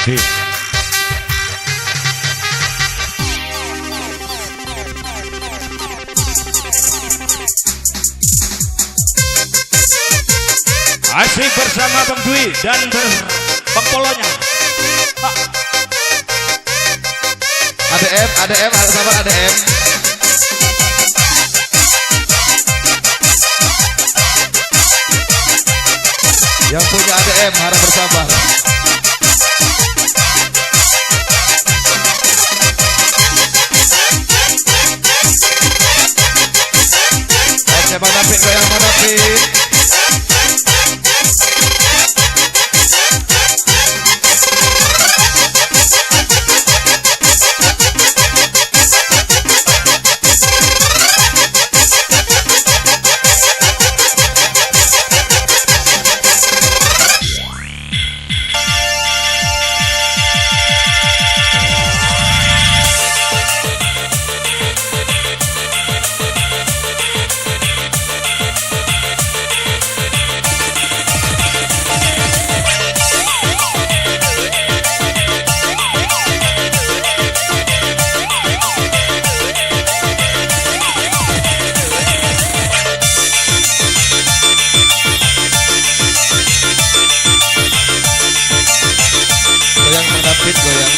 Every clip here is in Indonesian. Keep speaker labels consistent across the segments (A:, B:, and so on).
A: Hit. Asik bersama Bang Dwi dan pengpolonya.
B: ADM, sabar ADM. Yang punya ADM harap bersabar. Oke, Bang David, goyang Bang David. Goyang.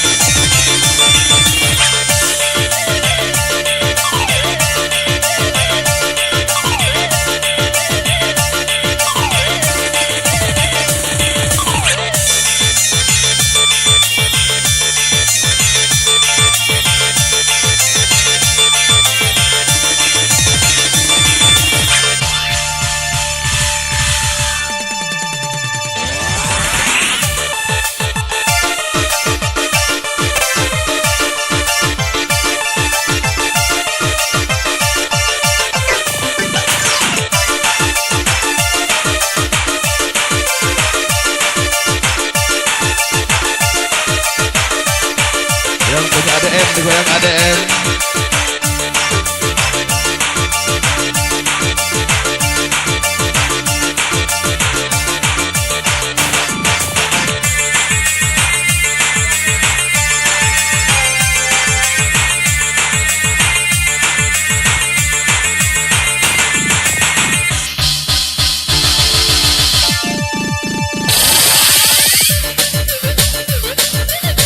B: Yang punya ADM, digoyang ADM.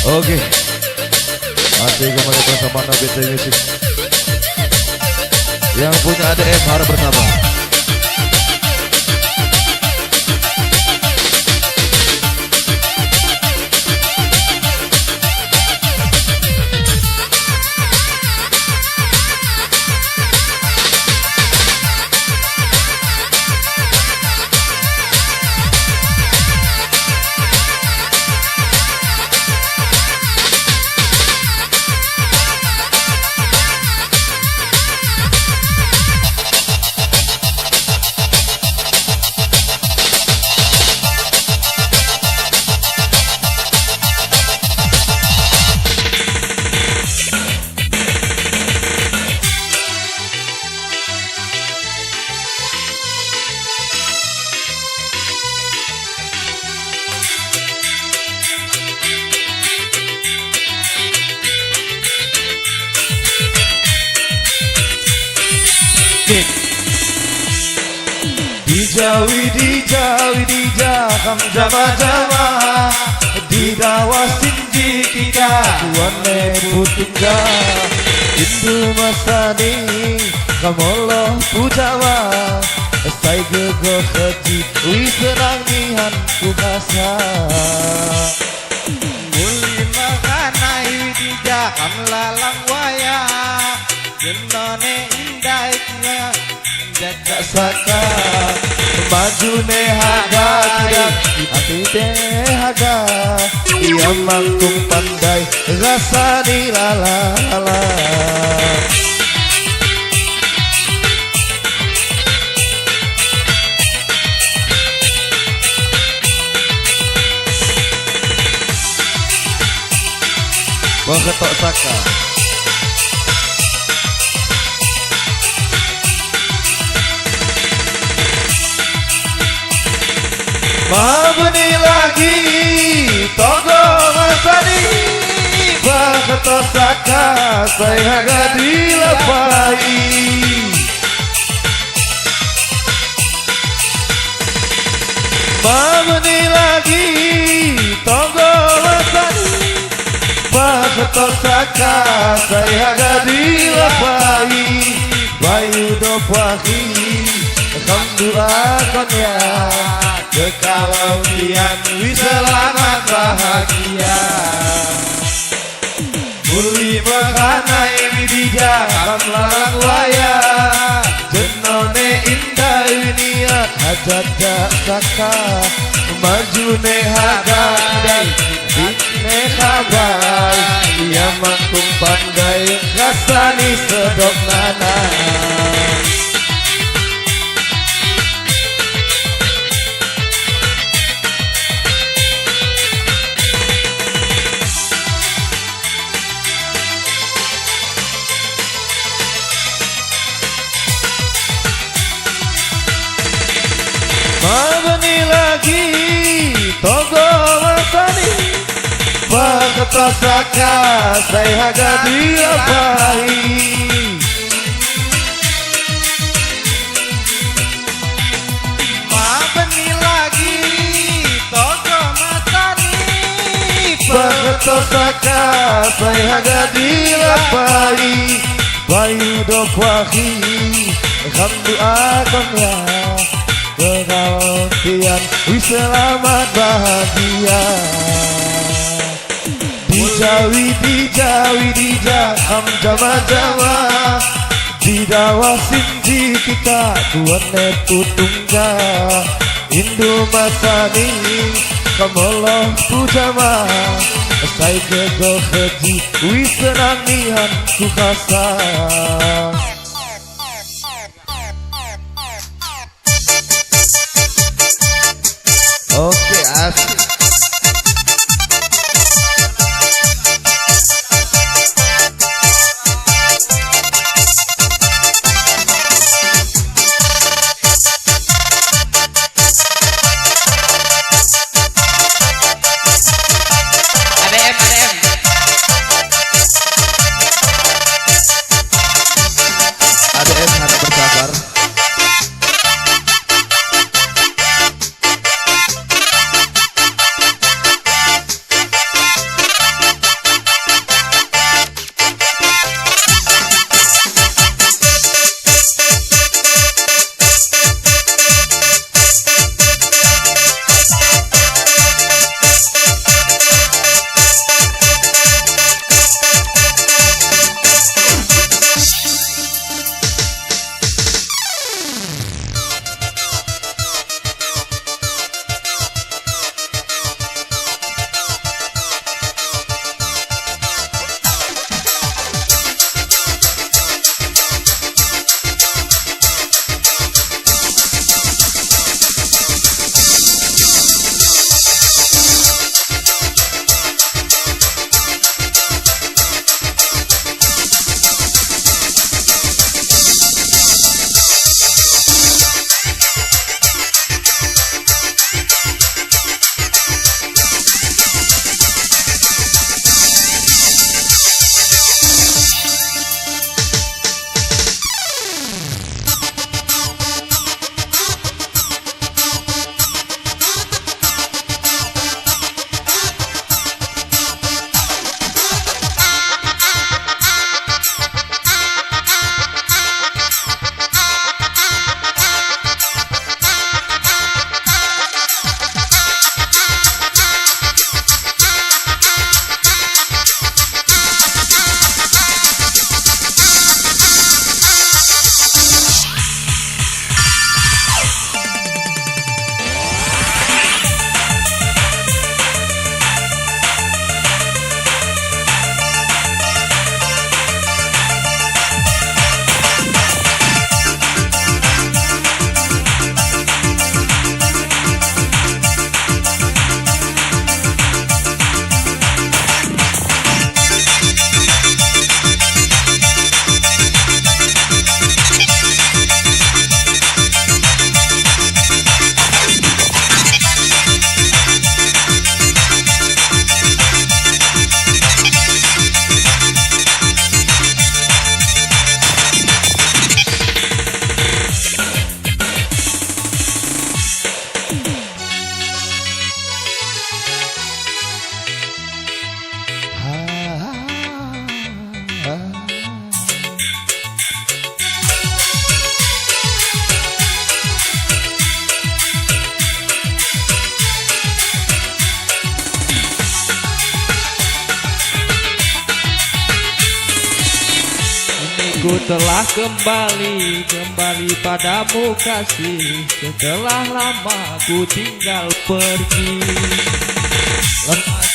B: Oke. Masih kembali bersama Nobit Music. Yang punya ADM harap bersabar. Dijauh kam jama-jama didawa sinji kita tuane putingga Hindu masani kamolo pujawa sai gego haji wi serang nihan kubasa muli makanai dija kam lalang waya gendone indainya jaga saka maju nehaga hati dehaga ia mangkung pandai rasa dilalala Ketok saka Mabni lagi togo wasani bakatosaka saya gadilapai Mamani lagi tonggo wasani bakatosaka saya gadilapai bayu dopahi Alhamdulillah ya Kekalau kian selamat bahagia Muli berkanai widija Kamlang waya Jenone indah dunia Hajat tak saka Maju ne hagadai Dikne kabar Ia mangkung pandai Rasani sedok nana Mamani lagi togo wasani Bakatosaka saya gadilapai Mamani lagi togo wasani Bakatosaka saya gadilapai Bayu dopahi Alhamdulillah Kekalantian selamat bahagia Dijawi dijam jama-jama Didawa sinji kita tuane tutungga Indu masani kamoloh pujama Sai kego keji wisenangihan kukasa Oke, asik.
C: Ku telah kembali padamu kasih. Setelah lama ku tinggal pergi.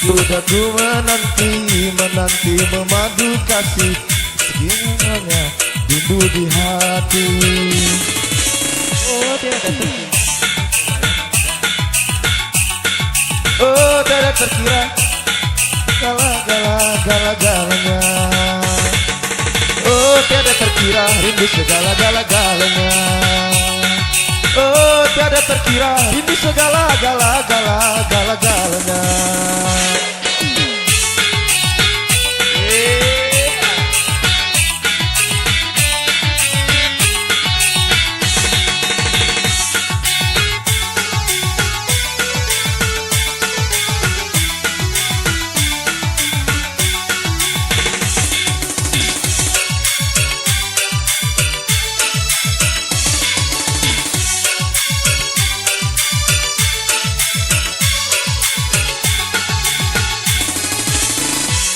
B: Sudah ku menanti memadu kasih. Seginanya rindu di hati.
C: Oh tiada terkira.
B: Oh tiada terkira gala-galanya. Oh tiada terkira rindu segala-galanya. Oh tiada terkira rindu segala-galanya.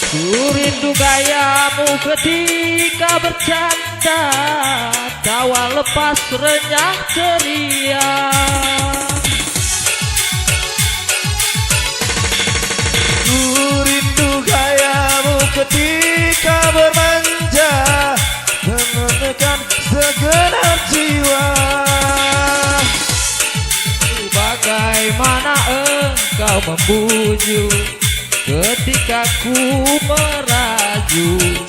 C: Ku rindu gayamu ketika bercanda, tawa lepas renyah ceria.
B: Ku rindu gayamu ketika bermanja, menekan segenap jiwa.
C: Bagaimana engkau membujuk ketika ku merajuk.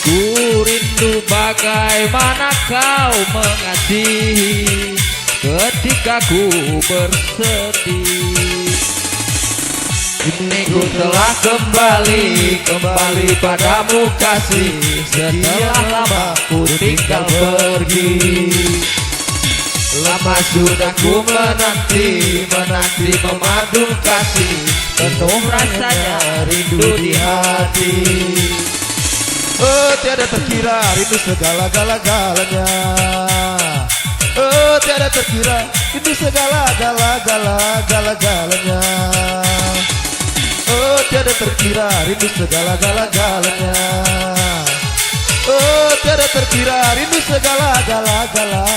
C: Ku rindu bagaimana kau mengasihi ketika ku bersedih. Kini ku telah kembali padamu kasih. Setelah lama ku tinggal pergi. Lama sudah ku menanti memadu kasih. Penuh rasanya rindu di hati.
B: Oh tiada terkira rindu segala-galanya. Oh tiada terkira rindu segala-galanya. Oh tiada terkira rindu segala-galanya. Oh tiada terkira rindu segala-galanya.